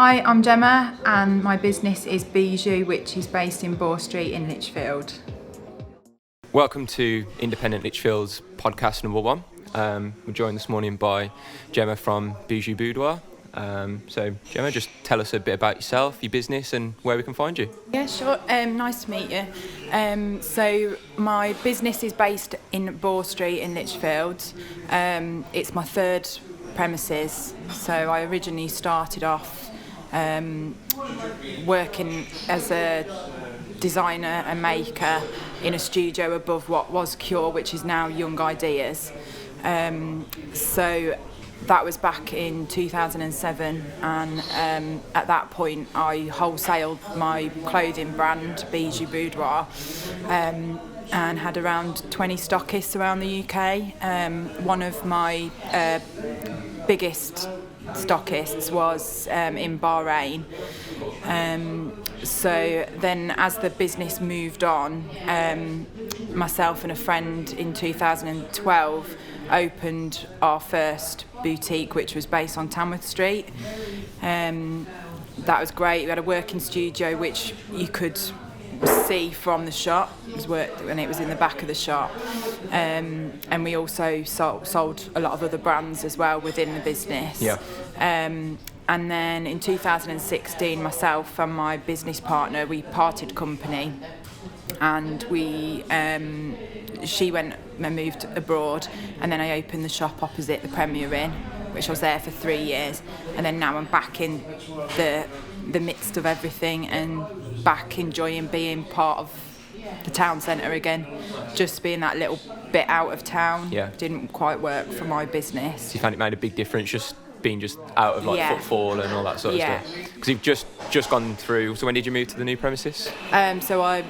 Hi, I'm Gemma and my business is Bijou, which is based in Bow Street in Lichfield. Welcome to Independent Lichfield's podcast number 1. We're joined this morning by Gemma from Bijou Boudoir. So Gemma, just tell us a bit about yourself, your business and where we can find you. Yeah, sure. Nice to meet you. So my business is based in Bow Street in Lichfield. It's my third premises. So I originally started off working as a designer and maker in a studio above what was Cure, which is now Young Ideas. So that was back in 2007, and at that point I wholesaled my clothing brand Bijou Boudoir and had around 20 stockists around the UK. One of my biggest stockists was in Bahrain. So then as the business moved on, myself and a friend in 2012 opened our first boutique, which was based on Tamworth Street. That was great. We had a working studio which you could see from the shop. It was in the back of the shop. And we also sold a lot of other brands as well within the business. Yeah. And then in 2016, myself and my business partner, we parted company, and she went and moved abroad, and then I opened the shop opposite the Premier Inn, which I was there for 3 years, and then now I'm back in the midst of everything and back enjoying being part of the town centre again. Just being that little bit out of town didn't quite work for my business. So you found it made a big difference just being just out of footfall and all that sort of stuff? Because you've just gone through. So when did you move to the new premises? So I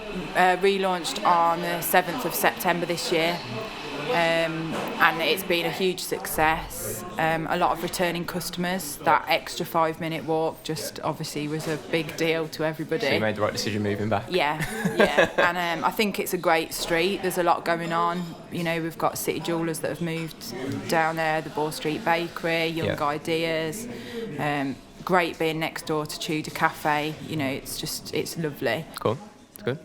relaunched on the 7th of September this year, and it's been a huge success. A lot of returning customers. That extra 5-minute walk just obviously was a big deal to everybody. So you made the right decision moving back? Yeah. And I think it's a great street. There's a lot going on. You know, we've got City Jewellers that have moved down there, the Bow Street Bakery, Young Ideas. Great being next door to Tudor Cafe. You know, it's lovely. Cool, that's good.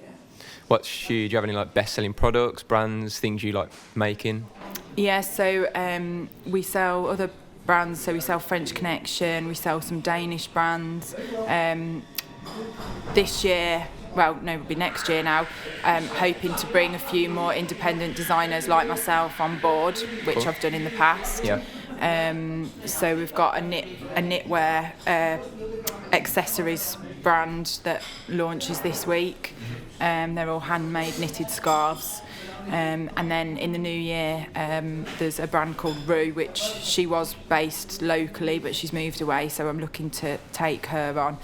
Do you have any best-selling products, brands, things you like making? Yeah, so we sell other brands. So we sell French Connection, we sell some Danish brands. This year, it'll be next year now, hoping to bring a few more independent designers like myself on board, which I've done in the past. Yeah. So we've got a knitwear accessories brand that launches this week. They're all handmade knitted scarves. And then in the new year, there's a brand called Rue, which she was based locally, but she's moved away, so I'm looking to take her on.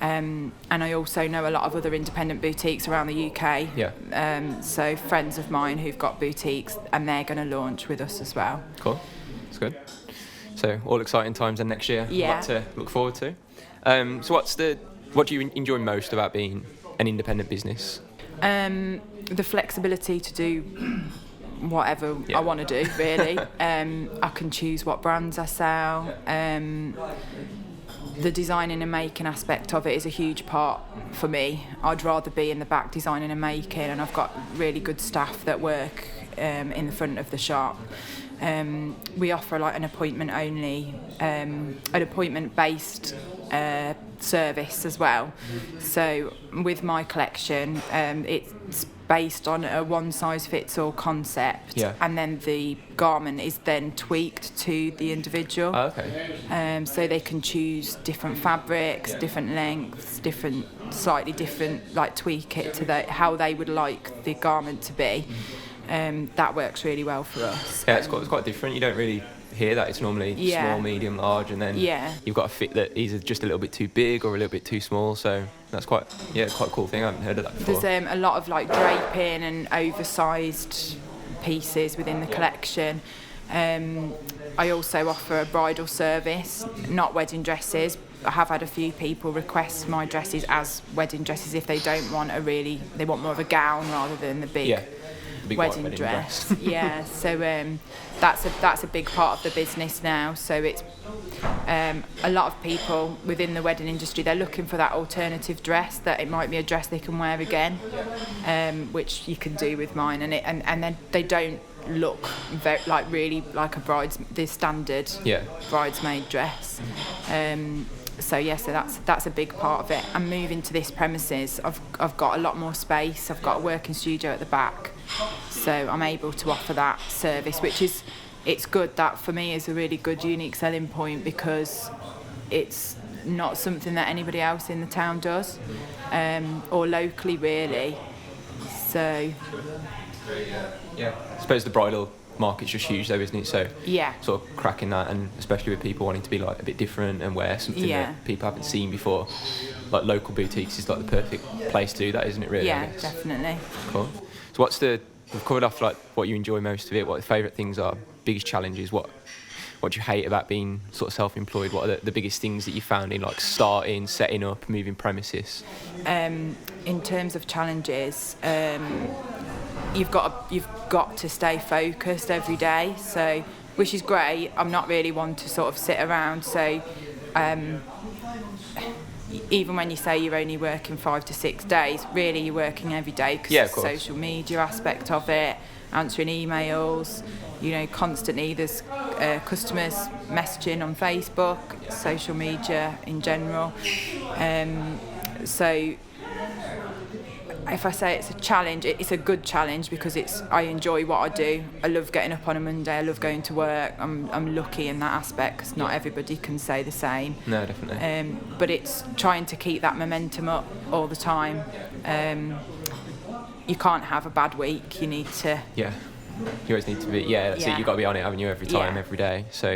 And I also know a lot of other independent boutiques around the UK. Yeah. So friends of mine who've got boutiques, and they're going to launch with us as well. Cool, that's good. So all exciting times and next year. Yeah. A lot to look forward to. So what do you enjoy most about being an independent business? The flexibility to do whatever I want to do, really. I can choose what brands I sell. The designing and making aspect of it is a huge part for me. I'd rather be in the back designing and making, and I've got really good staff that work in the front of the shop. We offer an appointment-only, an appointment-based service as well. So with my collection, it's based on a one-size-fits-all concept, and then the garment is then tweaked to the individual. Oh, okay. So they can choose different fabrics, different lengths, slightly different, tweak it to how they would like the garment to be. That works really well for us. Yeah, it's quite different. You don't really hear that. It's normally small, medium, large, and then you've got a fit that either just a little bit too big or a little bit too small. So that's quite a cool thing. I haven't heard of that before. There's a lot of draping and oversized pieces within the collection. I also offer a bridal service, not wedding dresses. I have had a few people request my dresses as wedding dresses if they don't want they want more of a gown rather than the big big wedding dress. Yeah, so that's a big part of the business now. So it's a lot of people within the wedding industry, they're looking for that alternative dress, that it might be a dress they can wear again, which you can do with mine, and then they don't look really like the standard bridesmaid dress. So that's a big part of it. And moving to this premises, I've got a lot more space. I've got a working studio at the back, so I'm able to offer that service, which is, it's good. That for me is a really good unique selling point, because it's not something that anybody else in the town does, or locally really. So I suppose the bridal market's just huge though, isn't it? So sort of cracking that, and especially with people wanting to be like a bit different and wear something that people haven't seen before, like local boutiques is like the perfect place to do that, isn't it, really? Yeah, definitely. Cool. So we've covered off like what you enjoy most of it, what the favourite things are, biggest challenges, what do you hate about being sort of self-employed? What are the biggest things that you found in like starting, setting up, moving premises? In terms of challenges, you've got to stay focused every day, so, which is great. I'm not really one to sort of sit around, so even when you say you're only working 5 to 6 days, really you're working every day, because the social media aspect of it, answering emails, constantly there's customers messaging on Facebook, social media in general. So if I say it's a challenge, it's a good challenge, because I enjoy what I do. I love getting up on a Monday. I love going to work. I'm lucky in that aspect, because not everybody can say the same. No, definitely. But it's trying to keep that momentum up all the time. You can't have a bad week. You need to. Yeah. You always need to be. Yeah, that's it. You've got to be on it, haven't you? Every time, every day. So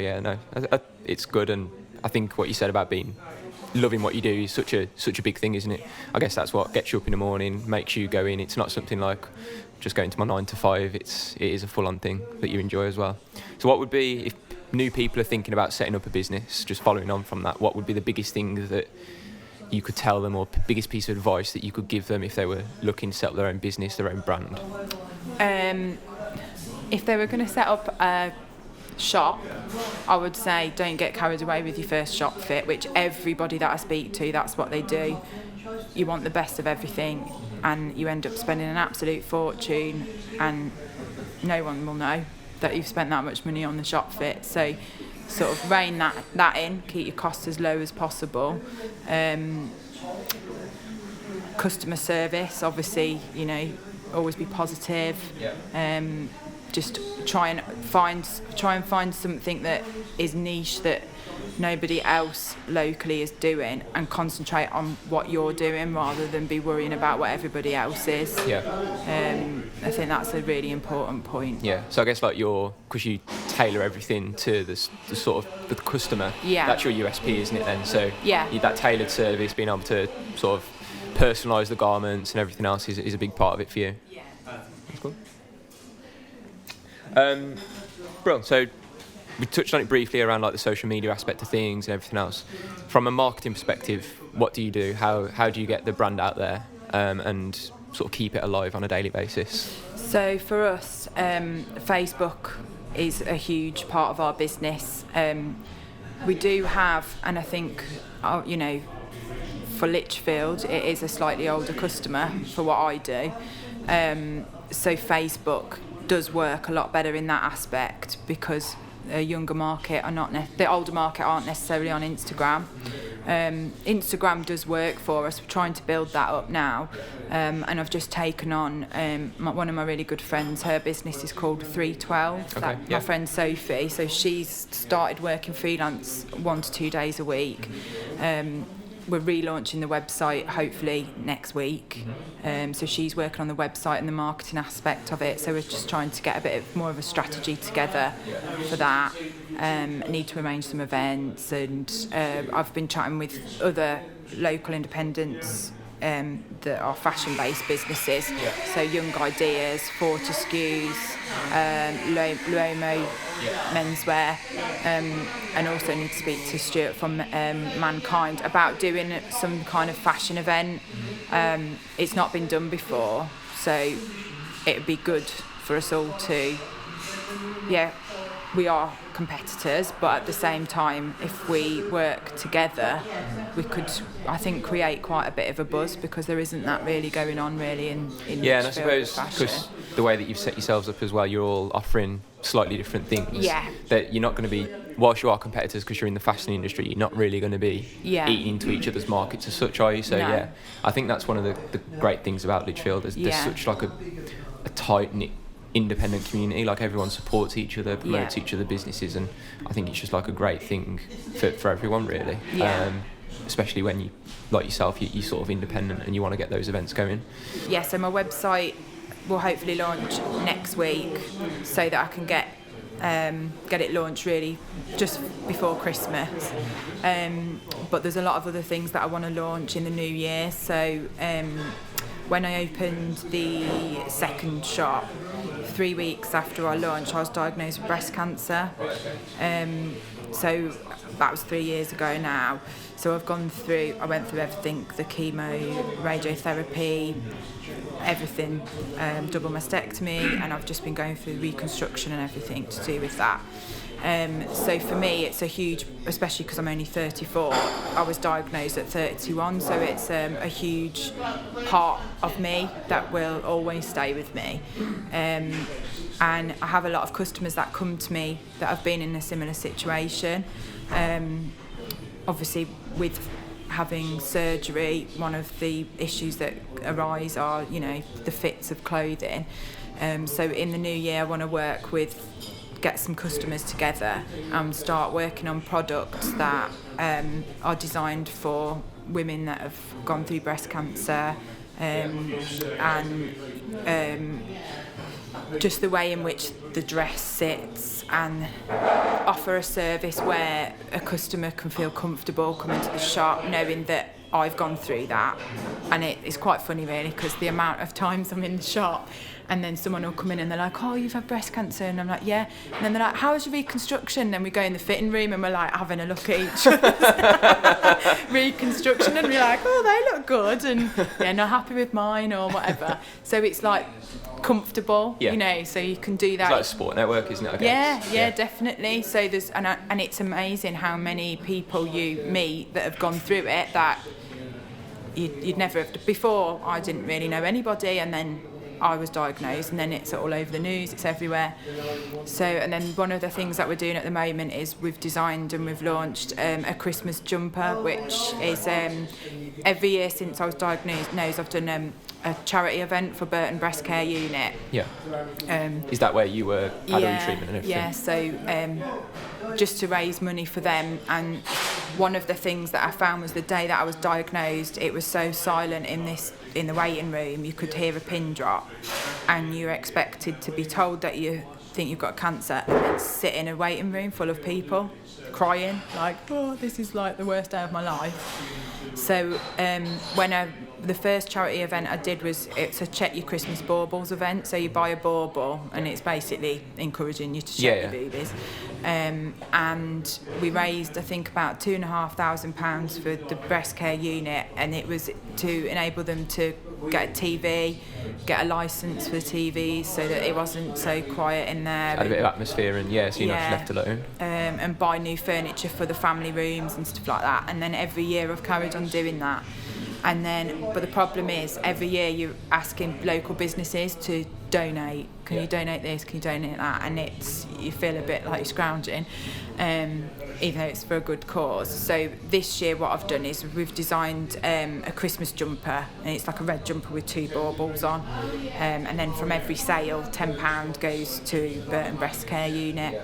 it's good. And I think what you said about loving what you do is such a big thing, isn't it? I guess that's what gets you up in the morning, makes you go in. It's not something like just going to my 9 to 5. It is a full-on thing that you enjoy as well. So what would be, if new people are thinking about setting up a business, just following on from that, what would be the biggest thing that you could tell them, or biggest piece of advice that you could give them if they were looking to set up their own business, their own brand? If they were going to set up a shop, I would say don't get carried away with your first shop fit, which everybody that I speak to, that's what they do. You want the best of everything, and you end up spending an absolute fortune, and no one will know that you've spent that much money on the shop fit. So sort of rein that in, keep your costs as low as possible. Customer service, obviously, always be positive. Just try and find something that is niche that nobody else locally is doing, and concentrate on what you're doing rather than be worrying about what everybody else is. I think that's a really important point. So I guess because you tailor everything to the sort of the customer, that's your USP, isn't it then? So that tailored service, being able to sort of personalise the garments and everything else is a big part of it for you. That's cool. Brilliant. So we touched on it briefly around like the social media aspect of things and everything else. From a marketing perspective, what do you do? How do you get the brand out there and sort of keep it alive on a daily basis? So for us, Facebook is a huge part of our business. We do have, and I think, for Lichfield, it is a slightly older customer for what I do. So Facebook does work a lot better in that aspect, because the younger market the older market aren't necessarily on Instagram. Instagram does work for us. We're trying to build that up now, and I've just taken on one of my really good friends. Her business is called 312. My friend Sophie. So she's started working freelance 1 to 2 days a week. We're relaunching the website hopefully next week. So she's working on the website and the marketing aspect of it. So we're just trying to get a bit more of a strategy together for that. Need to arrange some events, and I've been chatting with other local independents that are fashion-based businesses. So Young Ideas, Fortescue's, Luomo menswear, and also need to speak to Stuart from Mankind about doing some kind of fashion event. It's not been done before, so it would be good for us all to, we are competitors, but at the same time, if we work together, we could, I think, create quite a bit of a buzz, because there isn't that really going on really in yeah, and I Lichfield suppose because the way that you've set yourselves up as well, you're all offering slightly different things. Yeah. That you're not going to be, whilst you are competitors because you're in the fashion industry, you're not really going to be eating into each other's markets as such, are you? So No. I think that's one of the great things about Lichfield. There's such like a tight-knit independent community, like everyone supports each other, promotes each other businesses, and I think it's just like a great thing for everyone really. Especially when you, like yourself, you're sort of independent and you want to get those events going. Yeah, so my website will hopefully launch next week, so that I can get it launched really just before Christmas. But there's a lot of other things that I want to launch in the new year. So when I opened the second shop, 3 weeks after I launched, I was diagnosed with breast cancer. So that was 3 years ago now. So I went through everything, the chemo, radiotherapy, everything, double mastectomy, and I've just been going through reconstruction and everything to do with that. So for me, it's a huge, especially because I'm only 34, I was diagnosed at 31, so it's a huge part of me that will always stay with me. And I have a lot of customers that come to me that have been in a similar situation. Obviously, with having surgery, one of the issues that arise are, the fits of clothing. So in the new year, I want to get some customers together and start working on products that are designed for women that have gone through breast cancer, and just the way in which the dress sits, and offer a service where a customer can feel comfortable coming to the shop knowing that I've gone through that. And it's quite funny really, because the amount of times I'm in the shop and then someone will come in and they're like, oh, you've had breast cancer, and I'm like, yeah, and then they're like, how's your reconstruction? And then we go in the fitting room and we're like having a look at each other's reconstruction, and we're like, oh, they look good, and not happy with mine or whatever. So it's like comfortable, so you can do that. It's like a sport network, isn't it, I guess? Yeah, definitely. So there's and it's amazing how many people you meet that have gone through it that you'd never have. Before, I didn't really know anybody, and then I was diagnosed, and then it's all over the news, it's everywhere. So, and then one of the things that we're doing at the moment is we've designed and we've launched a Christmas jumper, which is every year since I was diagnosed, I've done a charity event for Burton Breast Care Unit. Yeah. Is that where you were had all your treatment and everything? Yeah, so just to raise money for them. And one of the things that I found was the day that I was diagnosed, it was so silent in the waiting room. You could hear a pin drop, and you're expected to be told that you think you've got cancer, and then sit in a waiting room full of people crying like, oh, this is like the worst day of my life. So the first charity event I did it's a Check Your Christmas Baubles event. So you buy a bauble and it's basically encouraging you to check your boobies. And we raised, I think, about £2,500 for the breast care unit, and it was to enable them to get a TV, get a licence for the TVs so that it wasn't so quiet in there. Had a bit of atmosphere, and so you're not just left alone. And buy new furniture for the family rooms and stuff like that. And then every year I've carried on doing that. But the problem is, every year you're asking local businesses to donate. Can you donate this? Can you donate that? And you feel a bit like you're scrounging, even though it's for a good cause. So this year what I've done is we've designed a Christmas jumper, and it's like a red jumper with 2 baubles on. And then from every sale, £10 goes to Burton Breast Care Unit.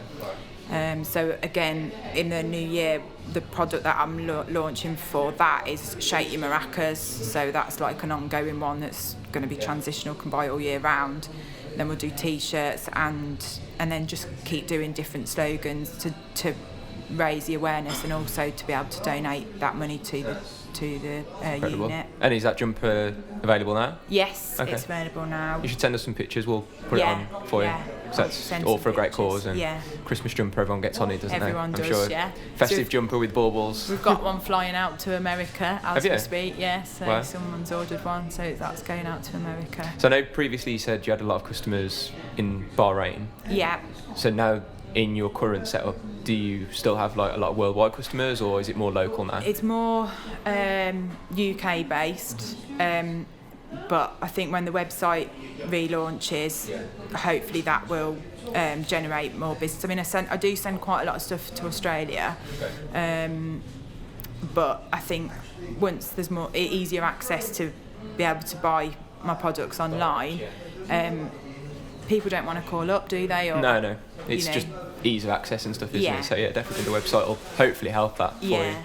So again, in the new year, the product that I'm launching for that is Shake Your Maracas. So that's like an ongoing one that's going to be transitional, can buy all year round. Then we'll do T-shirts and then just keep doing different slogans to raise the awareness, and also to be able to donate that money to the unit. And is that jumper available now? Yes, okay. It's available now. You should send us some pictures. We'll put it on for you. So that's all for a great cause, and Christmas jumper, everyone gets on it, doesn't everyone they? Everyone does, I'm sure. Festive jumper with baubles. We've got one flying out to America as we speak, so wow. Someone's ordered one, so that's going out to America. So I know previously you said you had a lot of customers in Bahrain. Yeah. So now in your current setup, do you still have like a lot of worldwide customers, or is it more local now? It's more UK based, but I think when the website relaunches, hopefully that will generate more business. I mean, I do send quite a lot of stuff to Australia, but I think once there's more easier access to be able to buy my products online, people don't want to call up, do they? Or, no, it's just ease of access and stuff, isn't it? So definitely the website will hopefully help that for you.